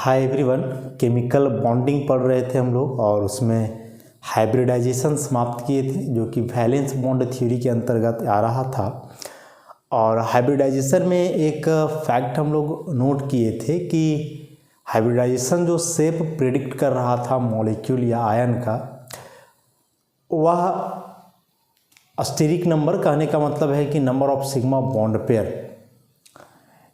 Hi everyone, chemical bonding पढ़ रहे थे हम लोग और उसमें हाइब्रिडाइजेशन समाप्त किए थे जो कि वैलेंस बॉन्ड थ्योरी के अंतर्गत आ रहा था। और हाइब्रिडाइजेशन में एक फैक्ट हम लोग नोट किए थे कि हाइब्रिडाइजेशन जो शेप प्रिडिक्ट कर रहा था मॉलिक्यूल या आयन का, वह अस्टेरिक नंबर, कहने का मतलब है कि number of sigma bond pair.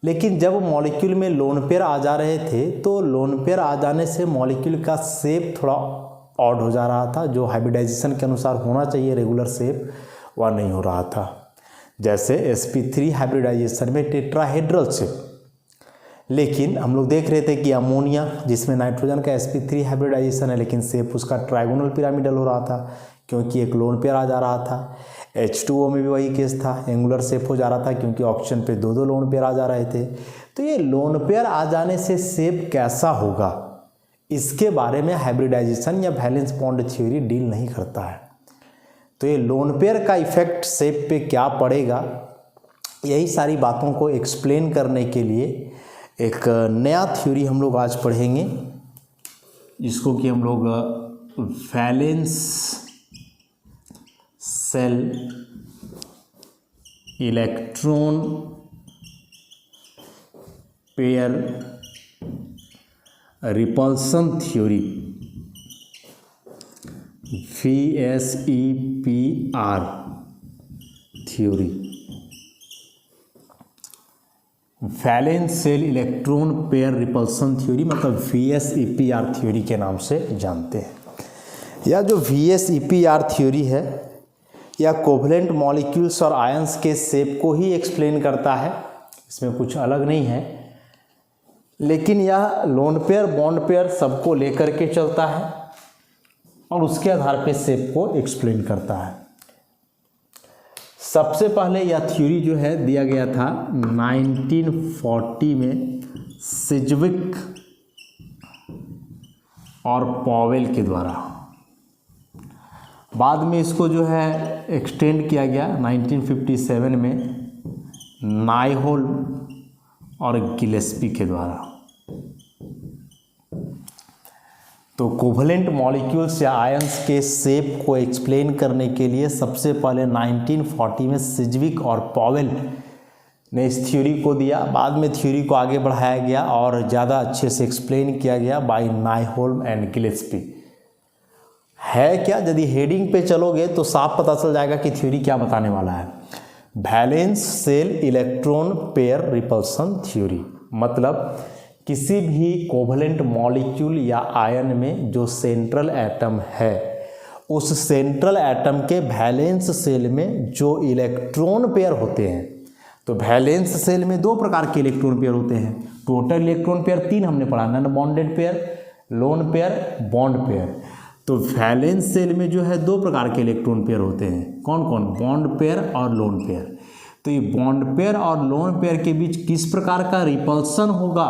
लेकिन जब मॉलिक्यूल में लोन पेयर आ जा रहे थे तो लोन पेयर आ जाने से मॉलिक्यूल का शेप थोड़ा ऑड हो जा रहा था। जो हाइब्रिडाइजेशन के अनुसार होना चाहिए रेगुलर शेप, वह नहीं हो रहा था। जैसे sp3 हाइब्रिडाइजेशन में टेट्राहेड्रल शेप। लेकिन हम लोग देख रहे थे कि अमोनिया, जिसमें नाइट्रोजन का sp3 हाइब्रिडाइजेशन है, लेकिन शेप उसका ट्राइगोनल पिरामिडल हो रहा था क्योंकि एक लोन पेयर आ जा रहा था। H2O में भी वही केस था, एंगुलर शेप हो जा रहा था क्योंकि ऑक्सीजन पे दो लोन पेयर आ जा रहे थे। तो ये लोन पेयर आ जाने से शेप कैसा होगा, इसके बारे में हाइब्रिडाइजेशन या वैलेंस बॉन्ड थ्योरी डील नहीं करता है। तो ये लोन पेयर का इफेक्ट शेप पे क्या पड़ेगा, यही सारी बातों को एक्सप्लेन करने के लिए एक नया थ्योरी हम लोग आज पढ़ेंगे, जिसको कि हम लोग valence shell electron pair repulsion theory, VSEPR theory. Valence shell electron pair repulsion theory मतलब VSEPR थ्योरी के नाम से जानते हैं। यह जो VSEPR थ्योरी है, यह कोवलेंट मॉलिक्यूल्स और आयंस के शेप को ही एक्सप्लेन करता है, इसमें कुछ अलग नहीं है। लेकिन यह लोन पेयर बॉन्ड पेयर सबको लेकर के चलता है और उसके आधार पे शेप को एक्सप्लेन करता है। सबसे पहले यह थ्योरी जो है दिया गया था 1940 में सिज्विक और पॉवेल के द्वारा। बाद में इसको जो है एक्सटेंड किया गया 1957 में नाइहोल और गिलेस्पी के द्वारा। तो कोवलेंट मॉलिक्यूल्स या आयंस के शेप को एक्सप्लेन करने के लिए सबसे पहले 1940 में सिज्विक और पॉवेल ने इस थ्योरी को दिया। बाद में थ्योरी को आगे बढ़ाया गया और ज़्यादा अच्छे से एक्सप्लेन किया गया बाय नाइहोल एंड गिलेस्पी। है क्या, यदि हेडिंग पे चलोगे तो साफ पता चल जाएगा कि थ्योरी क्या बताने वाला है। Valence shell electron pair repulsion theory मतलब किसी भी कोवलेंट मॉलिक्यूल या आयन में जो सेंट्रल एटम है, उस सेंट्रल एटम के वैलेंस सेल में जो इलेक्ट्रॉन पेयर होते हैं। तो वैलेंस सेल में दो प्रकार के इलेक्ट्रॉन पेयर होते हैं। टोटल इलेक्ट्रॉन पेयर 3 हमने पढ़ा, non bonded pair, lone pair, bond pair. तो वैलेंस सेल में जो है दो प्रकार के इलेक्ट्रॉन पेयर होते हैं। कौन कौन? बॉन्ड पेयर और लोन पेयर। तो ये बॉन्ड पेयर और लोन पेयर के बीच किस प्रकार का रिपल्सन होगा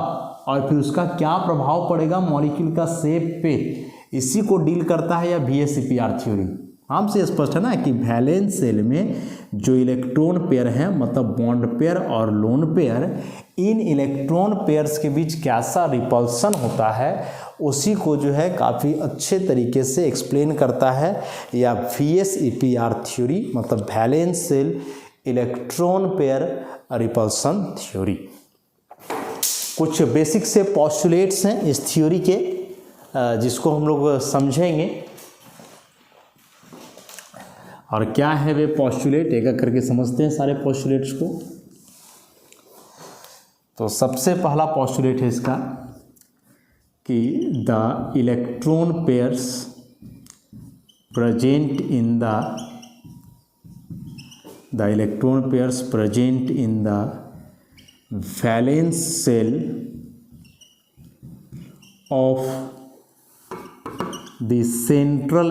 और फिर उसका क्या प्रभाव पड़ेगा मॉलिक्यूल का शेप पे, इसी को डील करता है यह VSEPR थ्योरी। हमसे स्पष्ट है ना कि वैलेंस सेल में जो इलेक्ट्रॉन पेयर है मतलब बॉन्ड पेयर और लोन पेयर, इन इलेक्ट्रॉन पेयर्स के बीच कैसा रिपल्सन होता है, उसी को जो है काफ़ी अच्छे तरीके से एक्सप्लेन करता है या VSEPR थ्योरी मतलब valence shell electron pair repulsion theory. कुछ बेसिक से पॉस्टुलेट्स हैं इस थ्योरी के, जिसको हम लोग समझेंगे। और क्या है वे पॉस्टुलेट, एक एक करके समझते हैं सारे पॉस्टुलेट्स को। तो सबसे पहला पॉस्टुलेट है इसका कि the electron pairs present in the electron pairs present in the valence shell of the central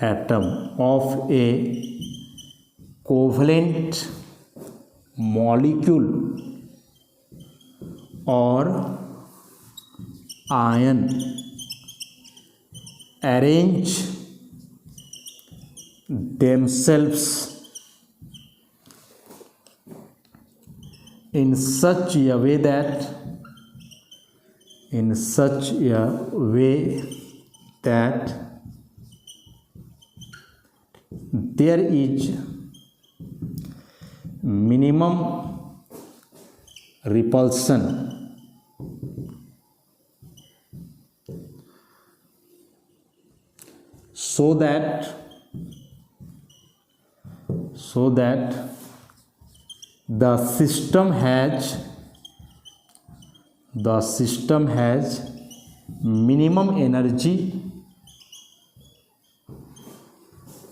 atom of A covalent molecule और ion arrange themselves in such a way that there is minimum repulsion so that the system has minimum energy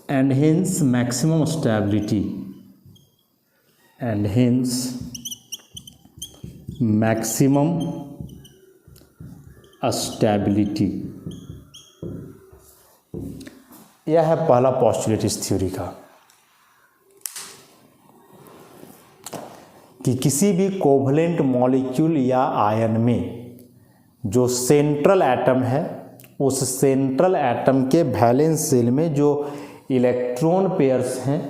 and hence maximum stability यह है पहला postulate इस theory का कि किसी भी covalent molecule या आयन में जो सेंट्रल एटम है उस सेंट्रल एटम के वैलेंस शेल में जो इलेक्ट्रॉन पेयर्स हैं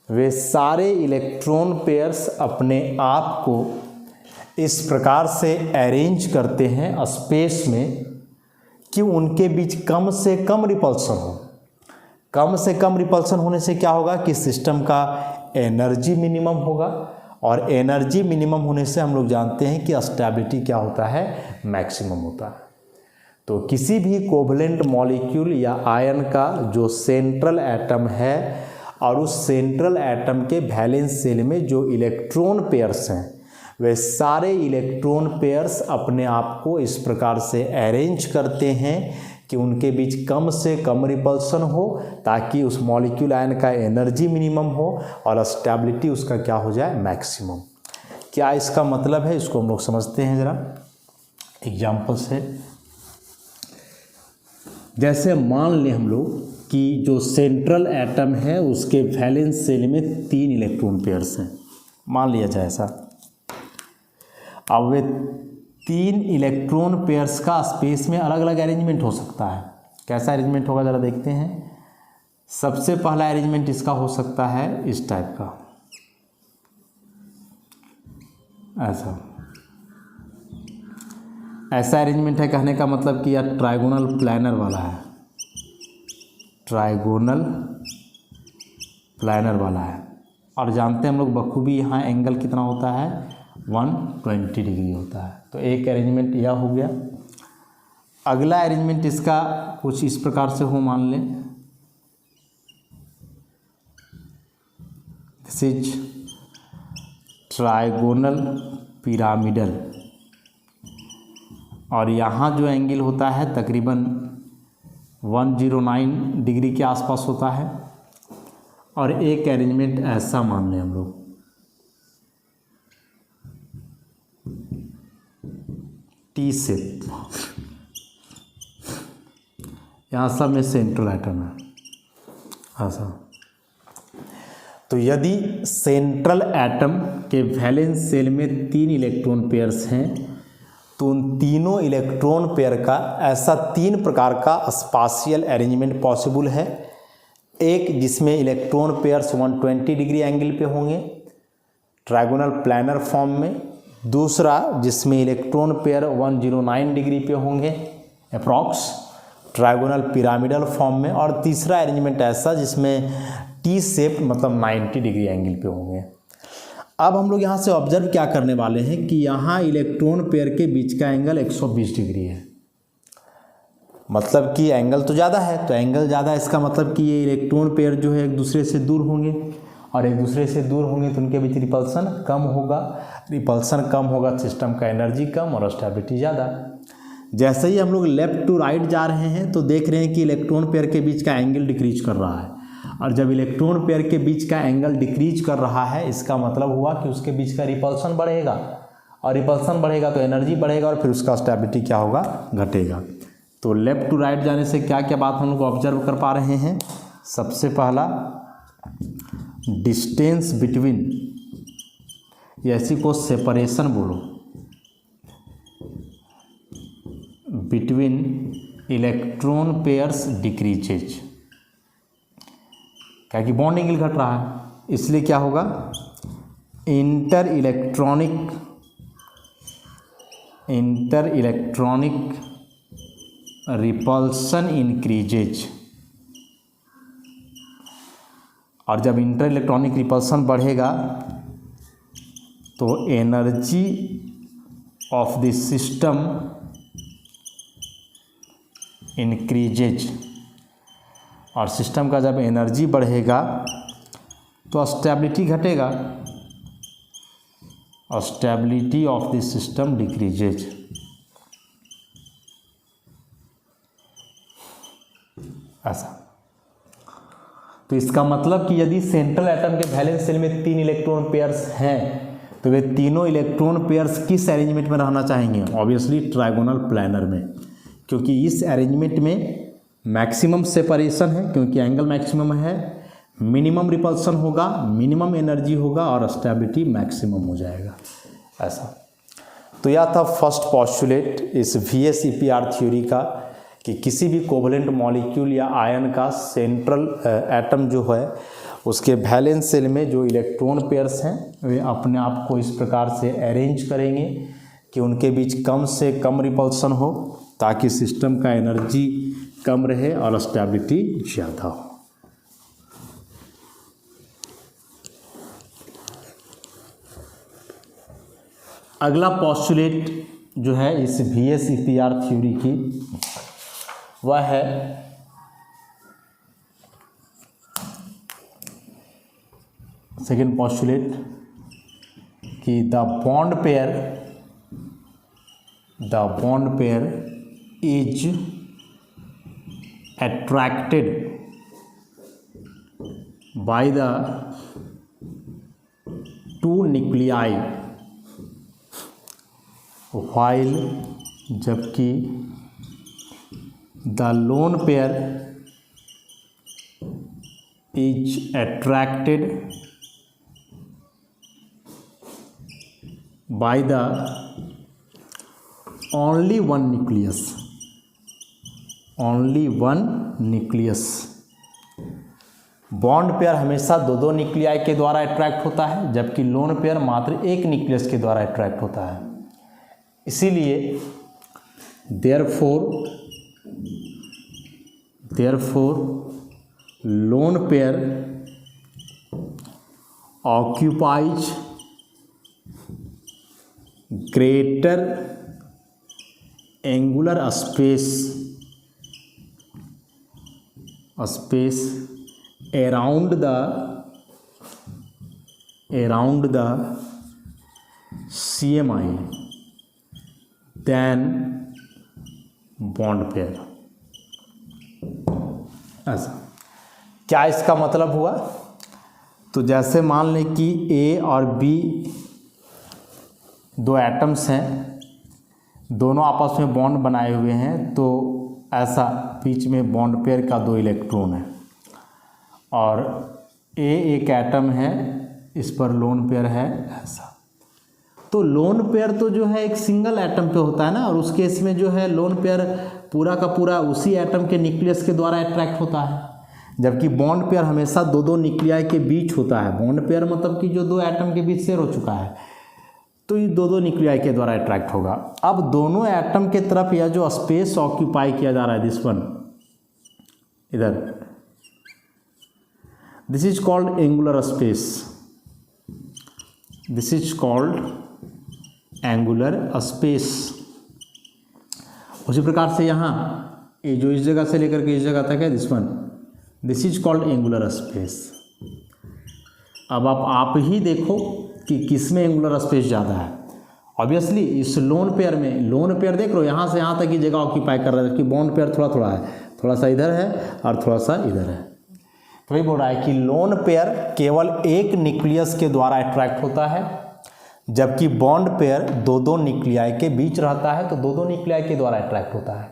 वे सारे इलेक्ट्रॉन पेयर्स अपने आप को इस प्रकार से अरेंज करते हैं स्पेस में कि उनके बीच कम से कम रिपल्सन हो। कम से कम रिपल्सन होने से क्या होगा कि सिस्टम का एनर्जी मिनिमम होगा और एनर्जी मिनिमम होने से हम लोग जानते हैं कि स्टेबिलिटी क्या होता है, मैक्सिमम होता है। तो किसी भी कोवलेंट मॉलिक्यूल या आयन का जो सेंट्रल एटम है और उस सेंट्रल एटम के वैलेंस शेल में जो इलेक्ट्रॉन पेयर्स हैं वे सारे इलेक्ट्रॉन पेयर्स अपने आप को इस प्रकार से अरेंज करते हैं कि उनके बीच कम से कम रिपल्सन हो ताकि उस मॉलिक्यूल आयन का एनर्जी मिनिमम हो और स्टेबिलिटी उसका क्या हो जाए, मैक्सिमम। क्या इसका मतलब है, इसको हम लोग समझते हैं ज़रा एग्जाम्पल से। जैसे मान लें हम लोग कि जो सेंट्रल एटम है उसके वैलेंस शेल में 3 इलेक्ट्रॉन पेयर्स हैं, मान लिया जाए ऐसा। अब वे 3 इलेक्ट्रॉन पेयर्स का स्पेस में अलग अलग अरेंजमेंट हो सकता है। कैसा अरेंजमेंट होगा ज़रा देखते हैं। सबसे पहला अरेंजमेंट इसका हो सकता है इस टाइप का, ऐसा अरेंजमेंट है। कहने का मतलब कि यह ट्राइगोनल प्लानर वाला है, ट्राइगोनल प्लानर वाला है। और जानते हैं हम लोग बखूबी यहाँ एंगल कितना होता है, 120 डिग्री होता है। तो एक अरेंजमेंट यह हो गया। अगला अरेंजमेंट इसका कुछ इस प्रकार से हो, मान लें दिस इज ट्राइगोनल पिरामिडल और यहाँ जो एंगल होता है तकरीबन 109 डिग्री के आसपास होता है। और एक अरेंजमेंट ऐसा मान लें हम लोग, टी शेप, यहाँ सब में सेंट्रल एटम है ऐसा। तो यदि सेंट्रल एटम के वैलेंस शेल में 3 इलेक्ट्रॉन पेयर्स हैं तो उन तीनों इलेक्ट्रॉन पेयर का ऐसा 3 प्रकार का स्पाशियल अरेंजमेंट पॉसिबल है। एक जिसमें इलेक्ट्रॉन पेयर्स 120 डिग्री एंगल पे होंगे ट्राइगोनल प्लानर फॉर्म में, दूसरा जिसमें इलेक्ट्रॉन पेयर 109 डिग्री पे होंगे अप्रॉक्स ट्राइगोनल पिरामिडल फॉर्म में, और तीसरा अरेंजमेंट ऐसा जिसमें टी शेप मतलब 90 डिग्री एंगल पे होंगे। अब हम लोग यहाँ से ऑब्जर्व क्या करने वाले हैं कि यहाँ इलेक्ट्रॉन पेयर के बीच का एंगल 120 डिग्री है, मतलब कि एंगल तो ज़्यादा है। तो एंगल ज़्यादा इसका मतलब कि ये इलेक्ट्रॉन पेयर जो है एक दूसरे से दूर होंगे और एक दूसरे से दूर होंगे तो उनके बीच रिपल्सन कम होगा। रिपल्सन कम होगा, सिस्टम का एनर्जी कम और स्टेबिलिटी ज़्यादा। जैसे ही हम लोग लेफ़्ट टू राइट जा रहे हैं तो देख रहे हैं कि इलेक्ट्रॉन पेयर के बीच का एंगल डिक्रीज कर रहा है, और जब इलेक्ट्रॉन पेयर के बीच का एंगल डिक्रीज कर रहा है इसका मतलब हुआ कि उसके बीच का रिपल्सन बढ़ेगा, और रिपल्सन बढ़ेगा तो एनर्जी बढ़ेगा और फिर उसका स्टेबिलिटी क्या होगा, घटेगा। तो लेफ़्ट टू राइट जाने से क्या क्या बात हम लोग ऑब्जर्व कर पा रहे हैं। सबसे पहला डिस्टेंस बिटवीन, या इसी को सेपरेशन बोलो, बिटवीन इलेक्ट्रॉन पेयर्स डिक्रीजेज, क्या कि बॉन्ड एंगल घट रहा है, इसलिए क्या होगा इंटर इलेक्ट्रॉनिक रिपल्सन इंक्रीजेज। और जब इंटर इलेक्ट्रॉनिक रिपल्सन बढ़ेगा तो energy of the system increases. और सिस्टम का जब एनर्जी बढ़ेगा तो स्टेबिलिटी घटेगा और stability of the system decreases. ऐसा। तो इसका मतलब कि यदि सेंट्रल एटम के वैलेंस शेल में 3 इलेक्ट्रॉन पेयर्स हैं तो वे तीनों इलेक्ट्रॉन पेयर्स किस अरेंजमेंट में रहना चाहेंगे? ऑब्वियसली ट्राइगोनल प्लानर में, क्योंकि इस अरेंजमेंट में मैक्सिमम सेपरेशन है, क्योंकि एंगल मैक्सिमम है, मिनिमम रिपल्सन होगा, मिनिमम एनर्जी होगा और स्टेबिलिटी मैक्सिमम हो जाएगा। ऐसा। तो यह था फर्स्ट पॉस्टुलेट इस VSEPR थ्योरी का कि किसी भी कोवलेंट मॉलिक्यूल या आयन का सेंट्रल एटम जो है उसके वैलेंस शेल में जो इलेक्ट्रॉन पेयर्स हैं वे अपने आप को इस प्रकार से अरेंज करेंगे कि उनके बीच कम से कम रिपल्सन हो, ताकि सिस्टम का एनर्जी कम रहे और स्टेबिलिटी ज़्यादा हो। अगला पॉस्टुलेट जो है इस VSEPR थ्योरी की वह है सेकेंड पॉस्टुलेट कि the bond pair is attracted by the two nuclei while जबकि the lone pair is attracted by the only one nucleus। Bond pair हमेशा दो न्यूक्लियाई के द्वारा अट्रैक्ट होता है, जबकि लोन पेयर मात्र एक न्यूक्लियस के द्वारा अट्रैक्ट होता है। इसीलिए therefore lone pair occupies greater angular space around the CMI than bond pair। ऐसा। क्या इसका मतलब हुआ? तो जैसे मान लें कि A और B दो एटम्स हैं, दोनों आपस में बॉन्ड बनाए हुए हैं, तो ऐसा बीच में बॉन्ड पेयर का 2 इलेक्ट्रॉन है और A एक एटम है, इस पर लोन पेयर है। ऐसा। तो लोन पेयर तो जो है एक सिंगल एटम पे होता है ना, और उस केस में जो है लोन पेयर पूरा का पूरा उसी एटम के न्यूक्लियस के द्वारा अट्रैक्ट होता है, जबकि बॉन्ड पेयर हमेशा दो न्यूक्लियाई के बीच होता है। बॉन्ड पेयर मतलब कि जो 2 एटम के बीच शेयर हो चुका है, तो ये दो न्यूक्लियाई के द्वारा अट्रैक्ट होगा। अब दोनों एटम के तरफ यह जो स्पेस ऑक्यूपाई किया जा रहा है, दिस वन इधर, this is called angular space, this is called angular space. उसी प्रकार से यहाँ ये जो इस जगह से लेकर के इस जगह तक है, this one, this is called angular space. अब आप ही देखो कि किस में एंगुलर स्पेस ज़्यादा है। ऑब्वियसली इस लोन पेयर में, लोन पेयर देख लो यहाँ से यहाँ तक की जगह ऑक्यूपाई कर रहा है, कि बॉन्ड पेयर थोड़ा थोड़ा है, थोड़ा सा इधर है और थोड़ा सा इधर है। तो वही बोल रहा है कि लोन पेयर केवल एक न्यूक्लियस के द्वारा अट्रैक्ट होता है, जबकि बॉन्ड पेयर दो न्यूक्लियाई के बीच रहता है, तो दो न्यूक्लियाई के द्वारा अट्रैक्ट होता है।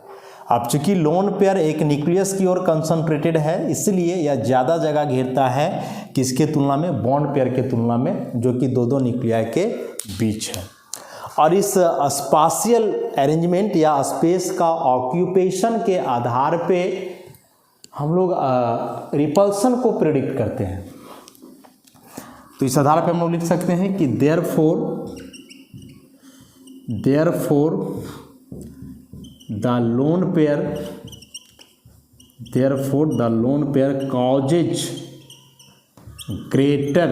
अब चूंकि लोन पेयर एक न्यूक्लियस की ओर कंसंट्रेटेड है, इसलिए यह ज़्यादा जगह घेरता है किसके तुलना में? बॉन्ड पेयर के तुलना में, जो कि दो न्यूक्लियाई के बीच है। और इस स्पाशियल अरेंजमेंट या स्पेस का ऑक्यूपेशन के आधार पे हम लोग रिपल्सन को प्रेडिक्ट करते हैं। तो इस आधार पर हम लोग लिख सकते हैं कि therefore the lone pair causes greater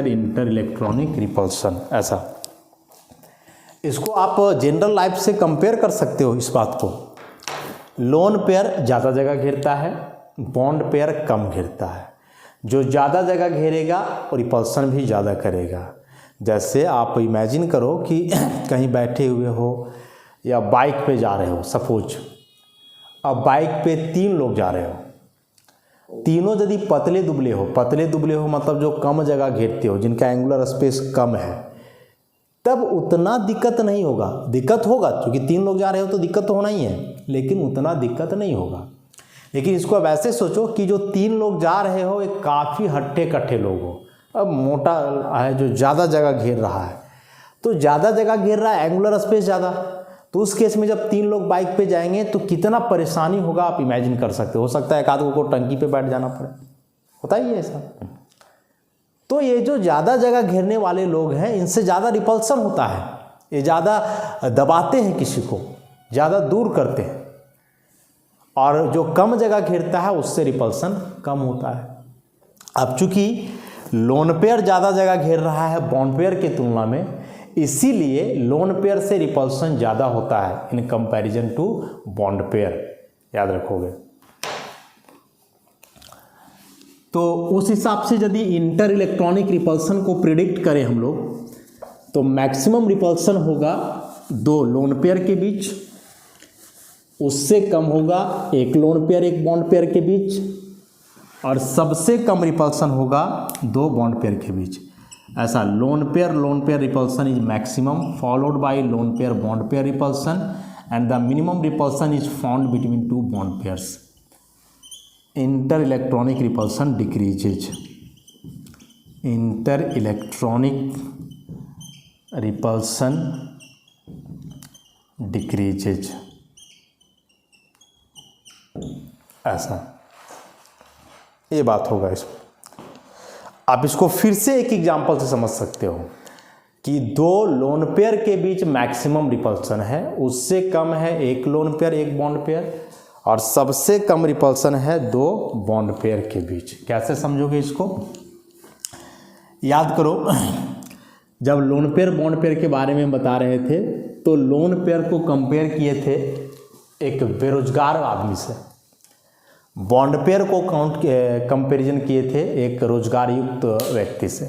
inter-electronic repulsion, ऐसा। इसको आप जनरल लाइफ से कंपेयर कर सकते हो इस बात को। लोन पेयर ज़्यादा जगह घेरता है, बॉन्ड पेयर कम घेरता है। जो ज़्यादा जगह घेरेगा वो रिपल्सन भी ज़्यादा करेगा। जैसे आप इमेजिन करो कि कहीं बैठे हुए हो या बाइक पे जा रहे हो, सपोज अब बाइक पे 3 लोग जा रहे हो, तीनों यदि पतले दुबले हो मतलब जो कम जगह घेरते हो, जिनका एंगुलर स्पेस कम है, तब उतना दिक्कत नहीं होगा। दिक्कत होगा क्योंकि 3 लोग जा रहे हो तो दिक्कत तो होना ही है, लेकिन उतना दिक्कत नहीं होगा। लेकिन इसको अब ऐसे सोचो कि जो 3 लोग जा रहे हो एक काफ़ी हट्टे कट्टे लोग हो, अब मोटा है जो ज़्यादा जगह घेर रहा है, तो ज़्यादा जगह घेर रहा है, एंगुलर स्पेस ज़्यादा, तो उस केस में जब 3 लोग बाइक पे जाएंगे तो कितना परेशानी होगा आप इमेजिन कर सकते हो सकता है एक आध को टंकी पे बैठ जाना पड़े, होता ही है ऐसा। तो ये जो ज़्यादा जगह घेरने वाले लोग हैं इनसे ज़्यादा रिपल्सन होता है, ये ज़्यादा दबाते हैं, किसी को ज़्यादा दूर करते हैं, और जो कम जगह घेरता है उससे रिपल्सन कम होता है। अब चूंकि लोन पेयर ज़्यादा जगह घेर रहा है बॉन्ड पेयर की तुलना में, इसीलिए लोन पेयर से रिपल्सन ज़्यादा होता है in comparison to bond pair, याद रखोगे। तो उस हिसाब से यदि इंटर इलेक्ट्रॉनिक रिपल्सन को प्रिडिक्ट करें हम लोग, तो मैक्सिमम रिपल्सन होगा 2 लोन पेयर के बीच, उससे कम होगा 1 लोन पेयर 1 बॉन्ड पेयर के बीच, और सबसे कम रिपल्सन होगा 2 बॉन्ड पेयर के बीच। ऐसा lone pair repulsion is maximum followed by lone pair bond pair repulsion, and the minimum repulsion is found between 2 bond pairs. Inter electronic repulsion decreases, inter electronic repulsion decreases, ऐसा ये बात होगा। इसमें आप इसको फिर से एक एग्जांपल से समझ सकते हो कि 2 लोन पेयर के बीच मैक्सिमम रिपल्सन है, उससे कम है 1 लोन पेयर 1 बॉन्ड पेयर, और सबसे कम रिपल्सन है 2 बॉन्ड पेयर के बीच। कैसे समझोगे इसको? याद करो, जब लोन पेयर बॉन्ड पेयर के बारे में बता रहे थे तो लोन पेयर को कंपेयर किए थे एक बेरोजगार आदमी से, बॉन्ड पेयर को कंपैरिजन किए थे एक रोजगार युक्त व्यक्ति से,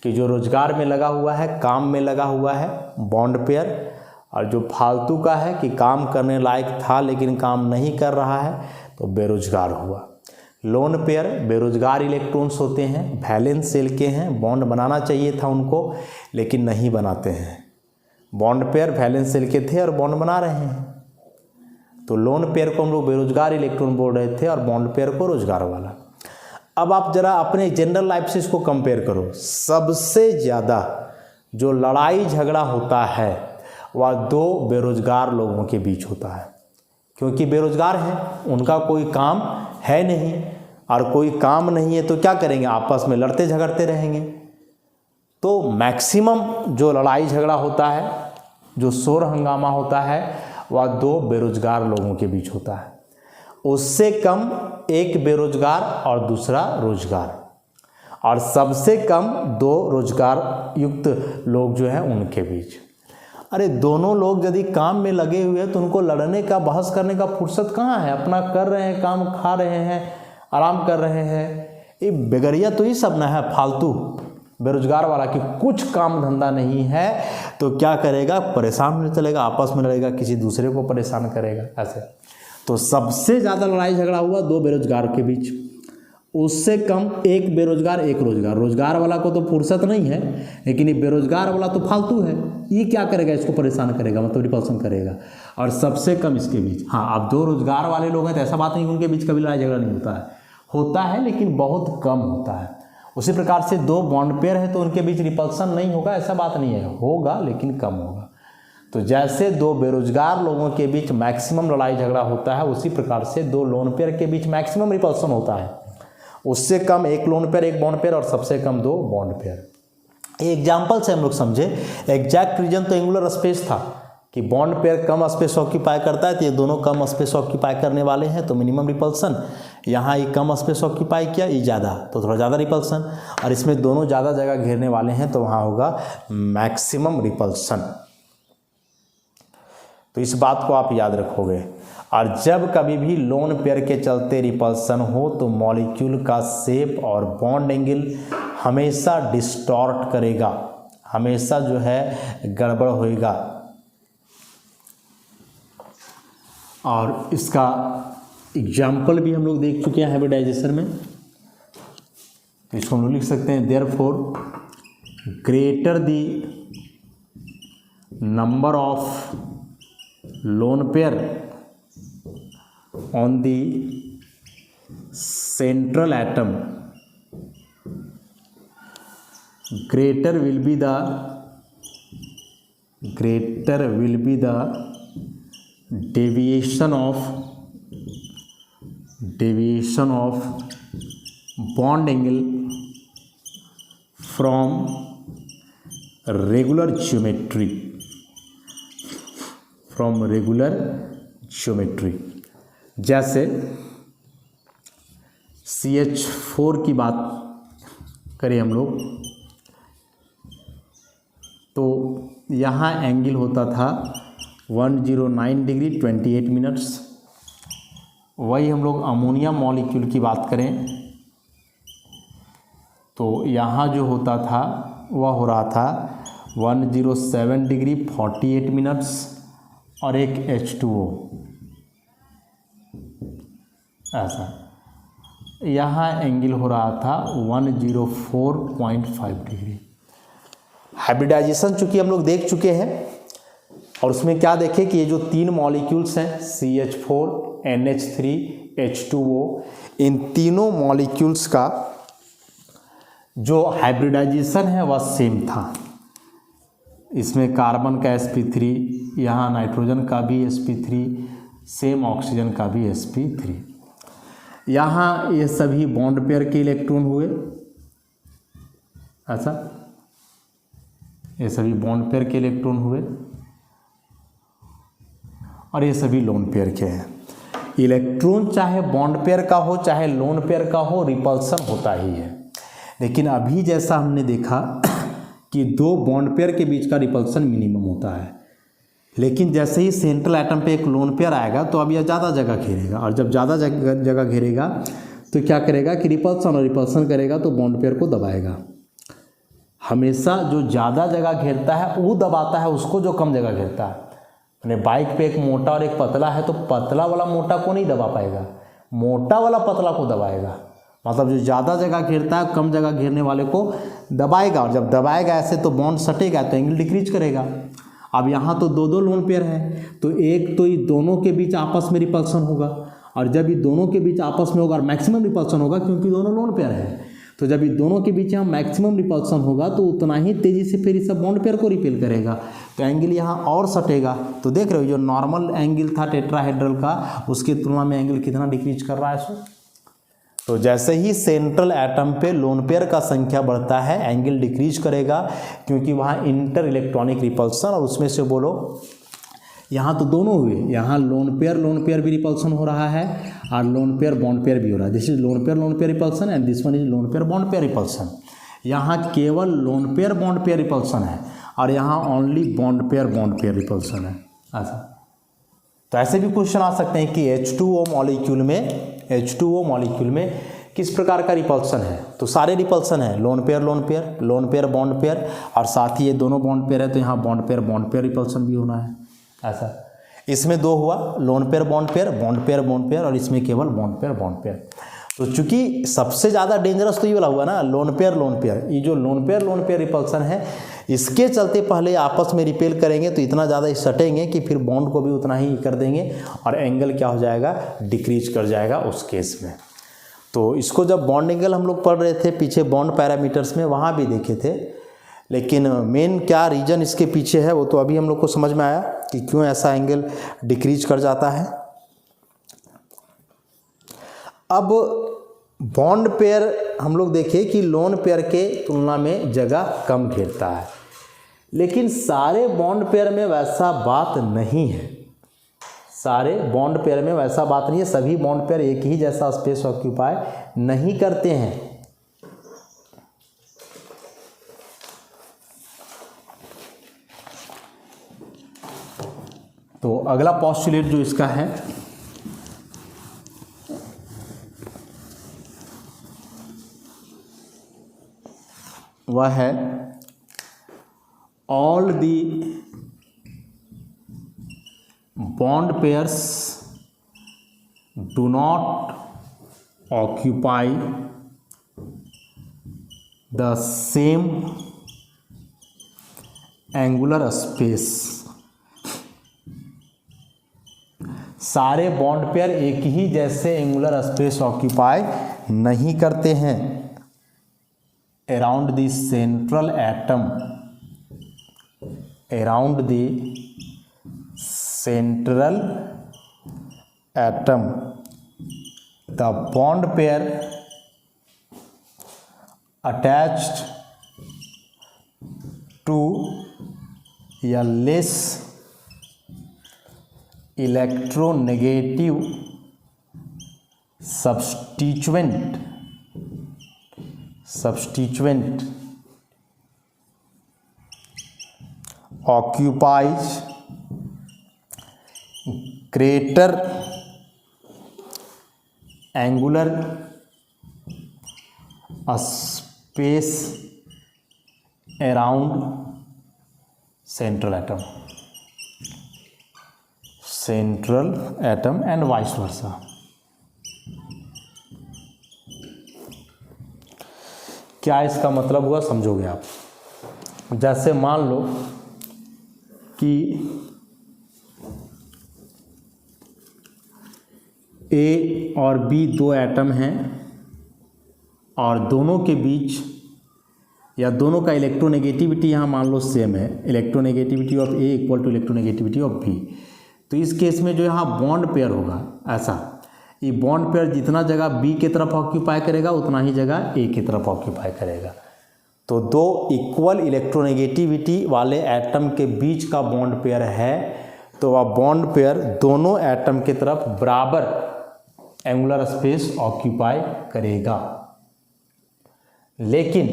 कि जो रोजगार में लगा हुआ है, काम में लगा हुआ है बॉन्ड पेयर, और जो फालतू का है कि काम करने लायक था लेकिन काम नहीं कर रहा है तो बेरोजगार हुआ। लोन पेयर बेरोजगार इलेक्ट्रॉन्स होते हैं, वैलेंस सेल के हैं, बॉन्ड बनाना चाहिए था उनको लेकिन नहीं बनाते हैं। बॉन्ड पेयर वैलेंस सेल के थे और बॉन्ड बना रहे हैं, तो लोन पेयर को हम लोग बेरोजगार इलेक्ट्रॉन बोल रहे थे और बॉन्ड पेयर को रोजगार वाला। अब आप जरा अपने जनरल लाइफ से इसको कंपेयर करो। सबसे ज़्यादा जो लड़ाई झगड़ा होता है वह 2 बेरोजगार लोगों के बीच होता है, क्योंकि बेरोजगार हैं, उनका कोई काम है नहीं, और कोई काम नहीं है तो क्या करेंगे, आपस में लड़ते झगड़ते रहेंगे। तो मैक्सिमम जो लड़ाई झगड़ा होता है, जो शोर हंगामा होता है, वह 2 बेरोजगार लोगों के बीच होता है। उससे कम 1 बेरोजगार और दूसरा रोजगार, और सबसे कम 2 रोजगार युक्त लोग जो हैं उनके बीच। अरे दोनों लोग यदि काम में लगे हुए हैं तो उनको लड़ने का, बहस करने का फुर्सत कहाँ है? अपना कर रहे हैं, काम खा रहे हैं, आराम कर रहे हैं। ये बेगरिया तो ही सब ना है, फालतू बेरोजगार वाला, कि कुछ काम धंधा नहीं है तो क्या करेगा, परेशान होने चलेगा, आपस में लड़ेगा, किसी दूसरे को परेशान करेगा, ऐसे। तो सबसे ज़्यादा लड़ाई झगड़ा हुआ 2 बेरोजगार के बीच, उससे कम 1 बेरोजगार 1 रोजगार। रोजगार वाला को तो फुर्सत नहीं है, लेकिन ये बेरोजगार वाला तो फालतू है, ये क्या करेगा, इसको परेशान करेगा, मतलब रिपल्सन करेगा। और सबसे कम इसके बीच, हाँ अब 2 रोजगार वाले लोग हैं तो ऐसा बात नहीं कि उनके बीच कभी लड़ाई झगड़ा नहीं होता है लेकिन बहुत कम होता है। उसी प्रकार से 2 बॉन्ड पेयर है तो उनके बीच रिपल्सन नहीं होगा, ऐसा बात नहीं है, होगा लेकिन कम होगा। तो जैसे दो बेरोजगार लोगों के बीच मैक्सिमम लड़ाई झगड़ा होता है, उसी प्रकार से दो लोन पेयर के बीच मैक्सिमम रिपल्सन होता है। उससे कम एक लोन पेयर एक बॉन्ड पेयर और सबसे कम दो बॉन्ड पेयर। एग्जाम्पल से हम लोग समझे, एग्जैक्ट रीजन तो एंगुलर स्पेस था कि बॉन्ड पेयर कम स्पेस ऑक्यूपाई करता है, तो ये दोनों कम स्पेस ऑक्यूपाई करने वाले हैं, तो मिनिमम रिपल्सन। यहाँ ये कम स्पेस ऑक्यूपाई किया, ये ज़्यादा, तो थोड़ा ज़्यादा रिपल्सन। और इसमें दोनों ज़्यादा जगह घेरने वाले हैं, तो वहाँ होगा मैक्सिमम रिपल्सन। तो इस बात को आप याद रखोगे। और जब कभी भी लोन पेयर के चलते रिपल्सन हो तो मॉलिक्यूल का शेप और बॉन्ड एंगल हमेशा डिस्टॉर्ट करेगा, हमेशा जो है गड़बड़ होएगा। और इसका एग्जाम्पल भी हम लोग देख चुके हैं हाइब्रिडाइजेशन में, तो इसको हम लोग लिख सकते हैं therefore greater the number of lone pair on the central atom, greater will be the deviation of bond angle from regular geometry, जैसे CH4 की बात करें हम लोग, तो यहाँ एंगल होता था 109 डिग्री 28 मिनट्स। वही हम लोग अमोनिया मॉलिक्यूल की बात करें तो यहाँ जो होता था वह हो रहा था 107 डिग्री 48 मिनट्स, और एक H2O ऐसा, यहाँ एंगल हो रहा था 104.5 डिग्री। हाइब्रिडाइजेशन चूँकि हम लोग देख चुके हैं, और उसमें क्या देखें कि ये जो तीन मॉलिक्यूल्स हैं CH4, NH3, H2O, इन तीनों मॉलिक्यूल्स का जो हाइब्रिडाइजेशन है वह सेम था। इसमें कार्बन का sp3, यहाँ नाइट्रोजन का भी sp3, सेम ऑक्सीजन का भी sp3। यहाँ ये सभी बॉन्ड पेयर के इलेक्ट्रॉन हुए, ऐसा ये सभी बॉन्ड पेयर के इलेक्ट्रॉन हुए, और ये सभी लोन पेयर के हैं। इलेक्ट्रॉन चाहे बॉन्ड पेयर का हो चाहे लोन पेयर का हो, रिपल्सन होता ही है। लेकिन अभी जैसा हमने देखा कि दो बॉन्ड पेयर के बीच का रिपल्सन मिनिमम होता है, लेकिन जैसे ही सेंट्रल एटम पे एक लोन पेयर आएगा तो अब यह ज़्यादा जगह घेरेगा, और जब ज़्यादा जगह घेरेगा तो क्या करेगा कि रिपल्सन करेगा, तो बॉन्ड पेयर को दबाएगा। हमेशा जो ज़्यादा जगह घेरता है वो दबाता है उसको जो कम जगह घेरता है। यानी बाइक पे एक मोटा और एक पतला है, तो पतला वाला मोटा को नहीं दबा पाएगा, मोटा वाला पतला को दबाएगा। मतलब जो ज़्यादा जगह घेरता है कम जगह घेरने वाले को दबाएगा, और जब दबाएगा ऐसे तो बॉन्ड सटेगा, तो एंगल डिक्रीज करेगा। अब यहाँ तो दो लोन पेयर हैं, तो एक तो ये दोनों के बीच आपस में रिपल्सन होगा, और जब ये दोनों के बीच आपस में होगा और मैक्सिमम रिपल्सन होगा, क्योंकि दोनों लोन पेयर हैं, तो जब ये दोनों के बीच यहाँ मैक्सिमम रिपल्सन होगा तो उतना ही तेज़ी से फिर इस बॉन्ड पेयर को रिपेल करेगा, तो एंगल यहाँ और सटेगा। तो देख रहे हो जो नॉर्मल एंगल था टेट्राहेड्रल का, उसकी तुलना में एंगल कितना डिक्रीज कर रहा है इसको। तो जैसे ही सेंट्रल एटम पे लोन पेयर का संख्या बढ़ता है एंगल डिक्रीज करेगा, क्योंकि वहाँ इंटर इलेक्ट्रॉनिक रिपल्सन, और उसमें से बोलो यहाँ तो दोनों हुए, यहाँ लोन पेयर भी रिपल्सन हो रहा है, और लोन पेयर बॉन्ड पेयर भी हो रहा है। This is lone pair repulsion and this one is lone pair bond pair repulsion. यहाँ केवल lone pair bond pair repulsion है, और यहाँ ओनली बॉन्ड पेयर रिपल्सन है, ऐसा। तो ऐसे भी क्वेश्चन आ सकते हैं कि H2O मॉलिक्यूल में किस प्रकार का रिपल्सन है, तो सारे रिपल्सन है, लोन पेयर बॉन्ड पेयर, और साथ ही ये दोनों बॉन्ड पेयर है, तो यहाँ बॉन्ड पेयर रिपल्सन भी होना है, ऐसा। इसमें दो हुआ, लोन पेयर बॉन्ड पेयर, और इसमें केवल बॉन्ड पेयर। तो चूंकि सबसे ज़्यादा डेंजरस तो ये वाला हुआ ना, लोन पेयर। ये जो लोन पेयर रिपल्सन है, इसके चलते पहले आपस में रिपेल करेंगे तो इतना ज़्यादा सटेंगे कि फिर बॉन्ड को भी उतना ही कर देंगे, और एंगल क्या हो जाएगा, डिक्रीज कर जाएगा उस केस में। तो इसको जब बॉन्ड एंगल हम लोग पढ़ रहे थे पीछे बॉन्ड पैरामीटर्स में, वहाँ भी देखे थे लेकिन मेन क्या रीज़न इसके पीछे है वो तो अभी हम लोग को समझ में आया कि क्यों ऐसा एंगल डिक्रीज कर जाता है। अब बॉन्ड पेयर हम लोग देखें कि लोन पेयर के तुलना में जगह कम घेरता है, लेकिन सारे बॉन्ड पेयर में वैसा बात नहीं है। सारे बॉन्ड पेयर में वैसा बात नहीं है। सभी बॉन्ड पेयर एक ही जैसा स्पेस ऑक्यूपाई नहीं करते हैं। तो अगला पोस्टुलेट जो इसका है वह है all the bond pairs do not occupy the same angular space। सारे बॉन्ड पेयर एक ही जैसे एंगुलर स्पेस ऑक्यूपाई नहीं करते हैं। Around the central atom, around the central atom the bond pair attached to a less electronegative substituent occupies greater angular space around central atom and vice versa। क्या इसका मतलब हुआ समझोगे आप? जैसे मान लो कि ए और बी दो एटम हैं और दोनों के बीच या दोनों का इलेक्ट्रोनेगेटिविटी यहाँ मान लो सेम है। Electronegativity of A equal to electronegativity of B. तो इस केस में जो यहाँ बॉन्ड पेयर होगा ऐसा, ये बॉन्ड पेयर जितना जगह बी की तरफ ऑक्यूपाई करेगा उतना ही जगह ए की तरफ ऑक्यूपाई करेगा। तो दो इक्वल इलेक्ट्रोनेगेटिविटी वाले एटम के बीच का बॉन्ड पेयर है तो वह बॉन्ड पेयर दोनों एटम की तरफ बराबर एंगुलर स्पेस ऑक्यूपाई करेगा। लेकिन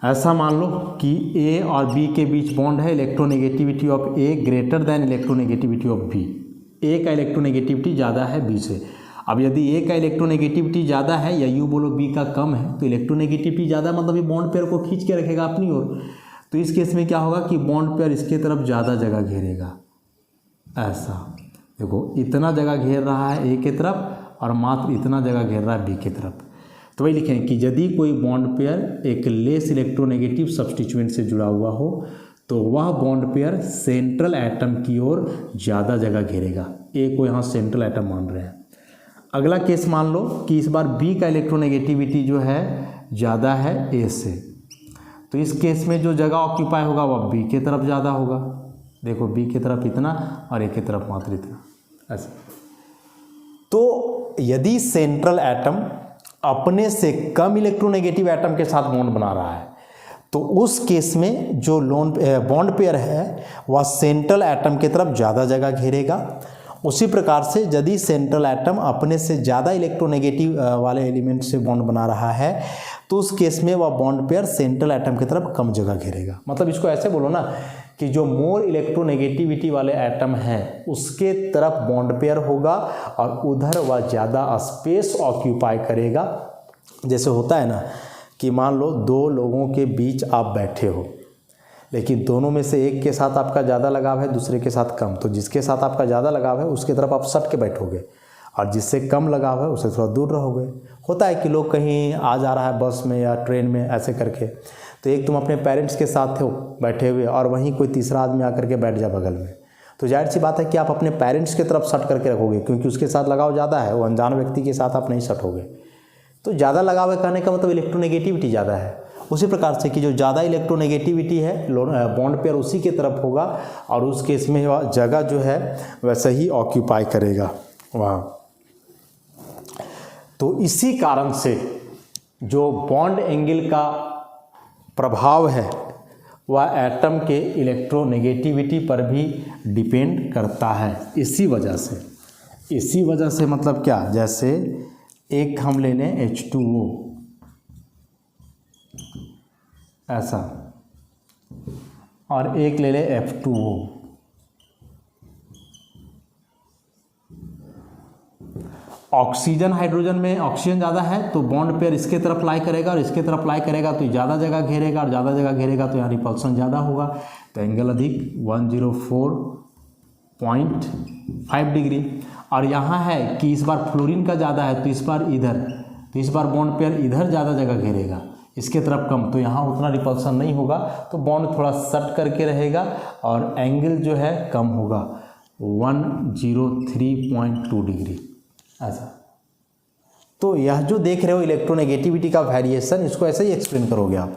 ऐसा मान लो कि ए और बी के बीच बॉन्ड है, electronegativity of A greater than electronegativity of B. A का इलेक्ट्रोनेगेटिविटी ज़्यादा है बी से। अब यदि ए का इलेक्ट्रोनेगेटिविटी ज़्यादा है या यूँ बोलो बी का कम है, तो इलेक्ट्रोनेगेटिविटी ज़्यादा मतलब ये बॉन्ड पेयर को खींच के रखेगा अपनी ओर। तो इस केस में क्या होगा कि बॉन्ड पेयर इसके तरफ ज़्यादा जगह घेरेगा। ऐसा देखो, इतना जगह घेर रहा है ए की तरफ और मात्र इतना जगह घेर रहा है बी की तरफ। तो वही लिखें कि यदि कोई बॉन्ड पेयर एक लेस इलेक्ट्रोनेगेटिव सब्स्टिट्यूएंट से जुड़ा हुआ हो तो वह बॉन्ड पेयर सेंट्रल एटम की ओर ज़्यादा जगह घेरेगा। ए को यहाँ सेंट्रल एटम मान रहे हैं। अगला केस मान लो कि इस बार बी का इलेक्ट्रोनेगेटिविटी जो है ज़्यादा है ए से, तो इस केस में जो जगह ऑक्यूपाई होगा वह बी की तरफ ज़्यादा होगा। देखो बी की तरफ इतना और ए की तरफ मात्र इतना, ऐसा। तो यदि सेंट्रल एटम अपने से कम इलेक्ट्रोनेगेटिव एटम के साथ बॉन्ड बना रहा है तो उस केस में जो बॉन्ड पेयर है वह सेंट्रल एटम की तरफ ज़्यादा जगह घेरेगा। उसी प्रकार से यदि सेंट्रल एटम अपने से ज़्यादा इलेक्ट्रोनेगेटिव वाले एलिमेंट से बॉन्ड बना रहा है तो उस केस में वह बॉन्ड पेयर सेंट्रल एटम की तरफ कम जगह घेरेगा। मतलब इसको ऐसे बोलो ना कि जो मोर इलेक्ट्रोनेगेटिविटी वाले एटम हैं उसके तरफ बॉन्ड पेयर होगा और उधर वह ज़्यादा स्पेस ऑक्यूपाई करेगा। जैसे होता है ना कि मान लो दो लोगों के बीच आप बैठे हो, लेकिन दोनों में से एक के साथ आपका ज़्यादा लगाव है, दूसरे के साथ कम। तो जिसके साथ आपका ज़्यादा लगाव है उसके तरफ आप सट के बैठोगे और जिससे कम लगाव है उससे थोड़ा दूर रहोगे। होता है कि लोग कहीं आ जा रहा है बस में या ट्रेन में ऐसे करके, तो एक तुम अपने पेरेंट्स के साथ हो बैठे हुए और वहीं कोई तीसरा आदमी आकर के बैठ जाए बगल में, तो जाहिर सी बात है कि आप अपने पेरेंट्स की तरफ सट करके रखोगे क्योंकि उसके साथ लगाव ज़्यादा है, वो अनजान व्यक्ति के साथ आप नहीं सटोगे। तो ज़्यादा लगाव है कहने का मतलब इलेक्ट्रोनेगेटिविटी ज़्यादा है। उसी प्रकार से कि जो ज़्यादा इलेक्ट्रोनेगेटिविटी है बॉन्ड पेयर उसी के तरफ होगा और उस केस में वह जगह जो है वैसे ही ऑक्यूपाई करेगा वहाँ। तो इसी कारण से जो बॉन्ड एंगल का प्रभाव है वह एटम के इलेक्ट्रोनेगेटिविटी पर भी डिपेंड करता है। इसी वजह से मतलब क्या, जैसे एक हम ले लें H2O ऐसा और एक ले लें F2O, ऑक्सीजन हाइड्रोजन में ऑक्सीजन ज़्यादा है तो बॉन्ड पेयर इसके तरफ लाई करेगा और इसके तरफ लाई करेगा तो ज़्यादा जगह घेरेगा और ज़्यादा जगह घेरेगा तो यहाँ रिपल्सन ज़्यादा होगा, तो एंगल अधिक 104.5 डिग्री। और यहाँ है कि इस बार फ्लोरीन का ज़्यादा है तो इस बार बॉन्ड पेयर इधर ज़्यादा जगह घेरेगा, इसके तरफ कम, तो यहाँ उतना रिपल्सन नहीं होगा, तो बॉन्ड थोड़ा सट करके रहेगा और एंगल जो है कम होगा 103.2 डिग्री ऐसा। तो यह जो देख रहे हो इलेक्ट्रोनेगेटिविटी का वेरिएशन, इसको ऐसे ही एक्सप्लेन करोगे आप।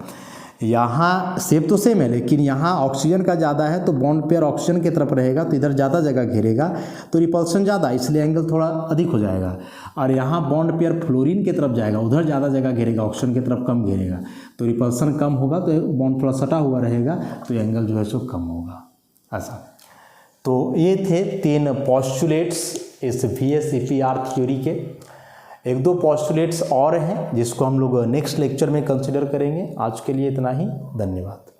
यहाँ शेप तो सेम है लेकिन यहाँ ऑक्सीजन का ज़्यादा है तो बॉन्ड पेयर ऑक्सीजन की तरफ रहेगा तो इधर ज़्यादा जगह घेरेगा तो रिपल्सन ज़्यादा, इसलिए एंगल थोड़ा अधिक हो जाएगा। और यहाँ बॉन्ड पेयर फ्लोरीन की तरफ जाएगा, उधर ज़्यादा जगह घेरेगा, ऑक्सीजन की तरफ कम घेरेगा तो रिपल्सन कम होगा, तो बॉन्ड थोड़ा सटा हुआ रहेगा तो एंगल जो है सो कम होगा ऐसा। तो ये थे 3 पोस्टुलेट्स इस VSEPR थ्योरी के। 1-2 पोस्टुलेट्स और हैं जिसको हम लोग नेक्स्ट लेक्चर में कंसिडर करेंगे। आज के लिए इतना ही, धन्यवाद।